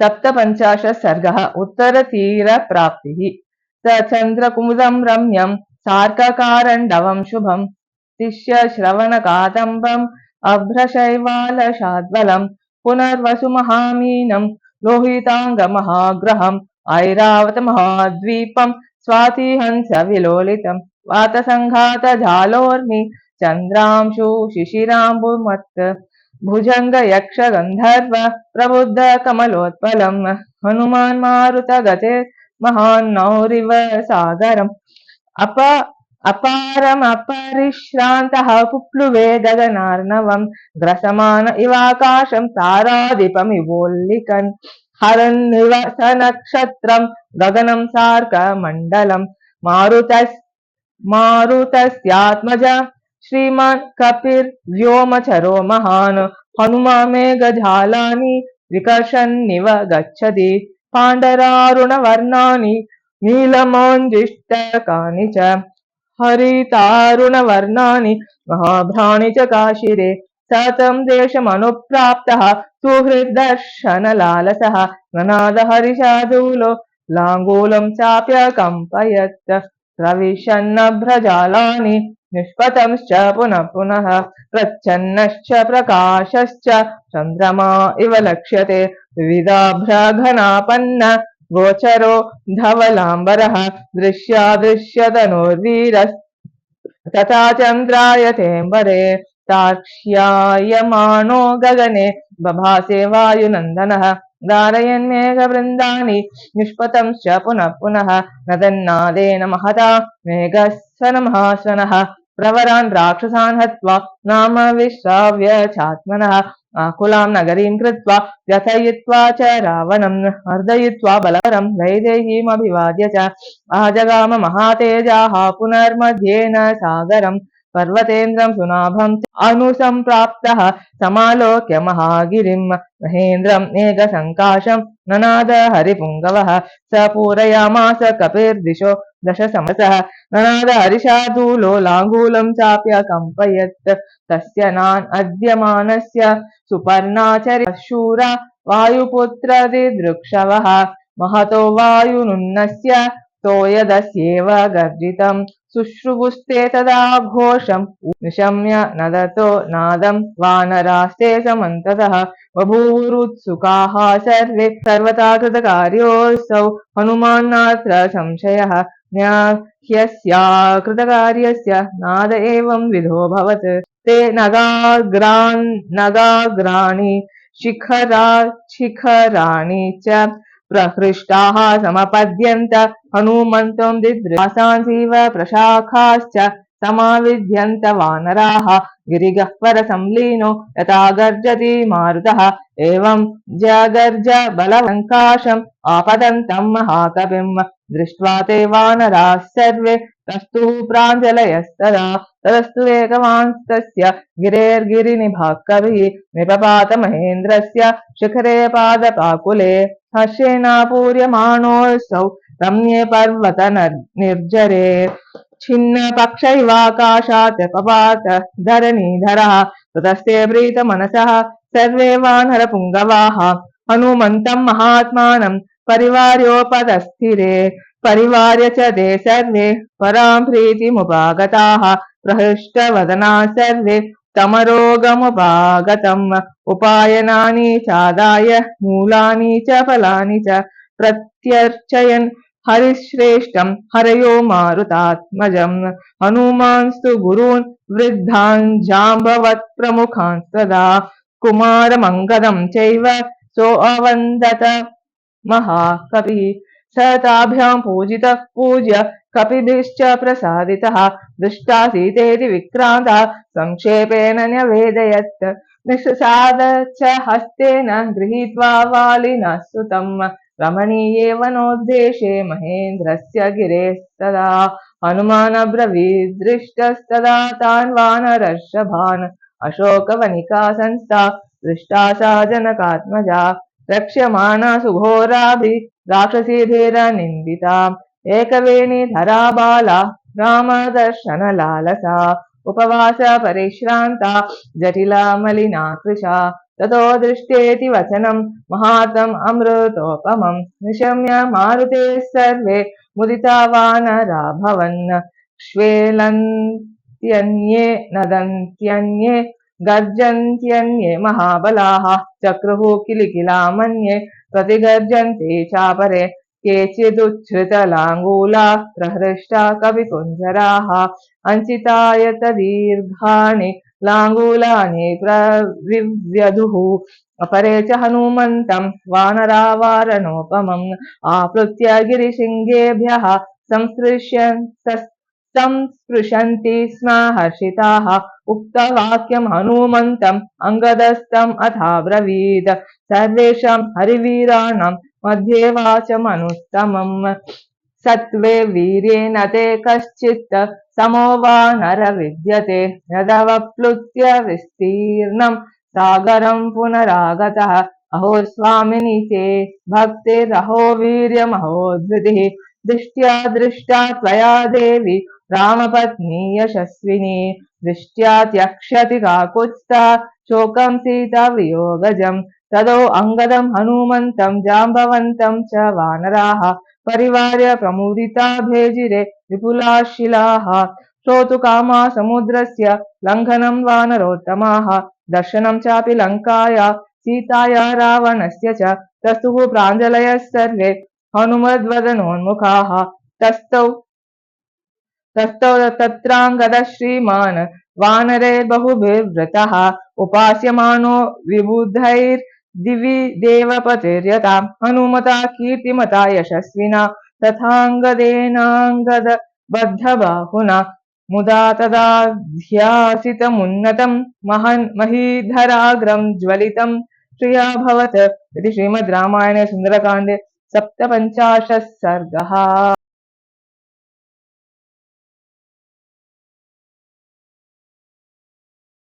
सप्तपञ्चाशत् सर्गः उत्तरतीरप्राप्तिः। स चन्द्रकुमुदं रम्यं सार्ककारण्डवं शुभं शिष्यश्रवणकादम्बम् अभ्रशैवालशाद्बलं पुनर्वसुमहामीनं लोहिताङ्गमहाग्रहम् ऐरावतमहाद्वीपं स्वातिहंसविलोलितं वातसङ्घातजालोर्मि चन्द्रांशु शिशिराम्बुमत् भुजंग यक्ष गंधर्व प्रबुद्ध कमलोत्पलम हनुमान मारुत गते महान्नौरिव सागरम अप अपारम अपरिश्रान्तः पुप्लुवे गगनार्णवम् ग्रसमान इवाकाशं तारादीपमिवोल्लिकन् हरन्निव सनक्षत्रं गगनं सार्कमण्डलं मारुतस्यात्मज श्रीमान् कपिर्व्योमचरो महान् हनुमामेघजालानि विकर्षन्निव गच्छति पाण्डरारुणवर्णानि नीलमञ्जिष्टकानि च हरितारुणवर्णानि महाभ्राणि च काशिरे स तं देशमनुप्राप्तः सुहृद्दर्शनलालसः ननाद हरिशार्दूलो लाङ्गूलं चाप्यकम्पयत् प्रविशन्नभ्रजालानि निष्पतंश्च पुनः पुनः प्रच्छन्नश्च प्रकाशश्च चन्द्रमा इव लक्ष्यते विविधाभ्रघनापन्न गोचरो धवलाम्बरः दृश्यादृश्यतनुर्वीरस् तथा चन्द्रायतेऽम्बरे तार्क्ष्यायमाणो गगने बभासे वायुनन्दनः धारयन्मेघवृन्दानि निष्पतंश्च पुनः पुनः नदन्नादेन महता मेघस्वनमहास्वनः प्रवरान् राक्षसान् हत्वा नाम विश्राव्य चात्मनः आकुलां नगरीं कृत्वा व्यथयित्वा च रावणम् अर्दयित्वा बलवरं वैदेहीमभिवाद्य च आजगाम महातेजाः पुनर्मध्येन सागरम् पर्वतेन्द्रं सुनाभं अनुसम्प्राप्तः समालोक्य महागिरिं महेन्द्रं मेघसङ्काशं ननाद हरिपुङ्गवः स पूरयामास कपिर्दिशो दशसमसः ननाद हरिशार्दूलो लाङ्गूलं चाप्यकम्पयत् तस्य नान् अद्यमानस्य सुपर्णाचर्यशूरा वायुपुत्रदिदृक्षवः महतो वायुनुन्नस्य तोयदस्येव गर्जितं शुश्रुवुस्ते तदा घोषम् निशम्य नदतो नादं वानरास्ते समन्ततः बभूवुरुत्सुकाः सर्वे सर्वथा कृतकार्योऽसौ हनुमान्नात्र संशयः ह्यस्या कृतकार्यस्य नाद एवं विधोऽभवत् ते नगाग्राणि शिखराणि च प्रहृष्टाः समपद्यन्त हनुमन्तं दिदृशांसीव प्रशाखाश्च समाविद्यन्त वानराः गिरिगह्वर संलीनो यथा गर्जति मारुतः एवं जगर्ज बलसङ्काशम् आपतन्तं महाकविं दृष्ट्वा ते वानराः सर्वे तस्तुः प्राञ्जलयस्तदा तदस्तु वेगवांस्तस्य गिरेर्गिरिनिभाः कविः निपपात महेन्द्रस्य शिखरे पादपाकुले हर्षेणापूर्यमाणोऽसौ रम्ये पर्वत निर्जरे छिन्न पक्ष इवाकाशात् पपात धरणीधरः ततस्ते प्रीतमनसः सर्वे वानरपुङ्गवाः हनुमन्तं महात्मानं परिवार्योपदस्थिरे परिवार्य च ते सर्वे परां प्रीतिमुपागताः प्रहृष्टवदना सर्वे तमरोगमुपागतम् उपायनानि चादाय मूलानि च फलानि च प्रत्यर्चयन् हरिश्रेष्ठं हरयो मारुतात्मजम् हनुमांस्तु गुरून् वृद्धान् जाम्बवत् प्रमुखान् सदा कुमारमङ्गदं चैव सोऽवन्दत महाकविः स ताभ्यां पूजितः पूज्य कपिभिश्च प्रसादितः दृष्टा सीतेति विक्रान्तः संक्षेपेण न्यवेदयत् निःसाद च हस्तेन गृहीत्वा वालिनः सुतम् रमणीये वनोद्देशे महेन्द्रस्य गिरेस्तदा हनुमान् अब्रवीद्दृष्टस्तदा तान् वानरर्षभान् अशोकवनिका संस्था दृष्टा सा जनकात्मजा रक्ष्यमाणा सुघोराभिः राक्षसीभिरनिन्दिता एकवेणीधरा बाला रामदर्शनलालसा उपवास परिश्रान्ता जटिला मलिना कृशा ततो दृष्टेति वचनं महातम् अमृतोपमं निशम्य मारुतेः सर्वे मुदिता वानराभवन् क्ष्वेलन्त्यन्ये नदन्त्यन्ये गर्जन्त्यन्ये महाबलाः चक्रुः किलिकिलामन्ये प्रतिगर्जन्ते चापरे केचिदुच्छ्रितलाङ्गूला प्रहृष्टा कविकुञ्जराः अञ्चितायतदीर्घाणि लाङ्गूलानि प्रविव्यधुः अपरे च हनुमन्तं वानरावारणोपमम् आप्लुत्य गिरिशृङ्गेभ्यः संस्पृशन्ति स्म हर्षिताः उक्तवाक्यं हनुमन्तम् अङ्गदस्तम् अथाब्रवीत् सर्वेषां हरिवीराणां मध्ये वाचमनुत्तमम् सत्त्वे वीर्येण ते कश्चित् समो वा नर विद्यते यदवप्लुत्य विस्तीर्णं सागरं पुनरागतः अहो स्वामिनि ते भक्तिरहो वीर्यमहो धृतिः दृष्ट्या दृष्टा त्वया देवी रामपत्नी यशस्विनी दृष्ट्या त्यक्षति काकुत्स्था शोकं सीतावियोगजम् तदो अङ्गदं हनुमन्तं जाम्बवन्तं च वानराः परिवार्य प्रमुदिता भेजिरे विपुलाः शिलाः श्रोतुकामा समुद्रस्य लङ्घनं वानरोत्तमाः दर्शनं चापि लङ्काया सीताया रावणस्य च तस्तुः प्राञ्जलयः सर्वे हनुमद्वदनोन्मुखाः तस्थौ तत्राङ्गदः श्रीमान् वानरैर्बहुभिर्वृतः उपास्यमानो विबुधैर्दिवि देवपतिर्यतां हनुमता कीर्तिमता यशस्विना तथाङ्गदेनाङ्गदबद्धबाहुना मुदा तदाध्यासितमुन्नतं महीधराग्रं ज्वलितं श्रियाभवत् इति श्रीमद् रामायणे सुन्दरकाण्डे 57 सर्गः।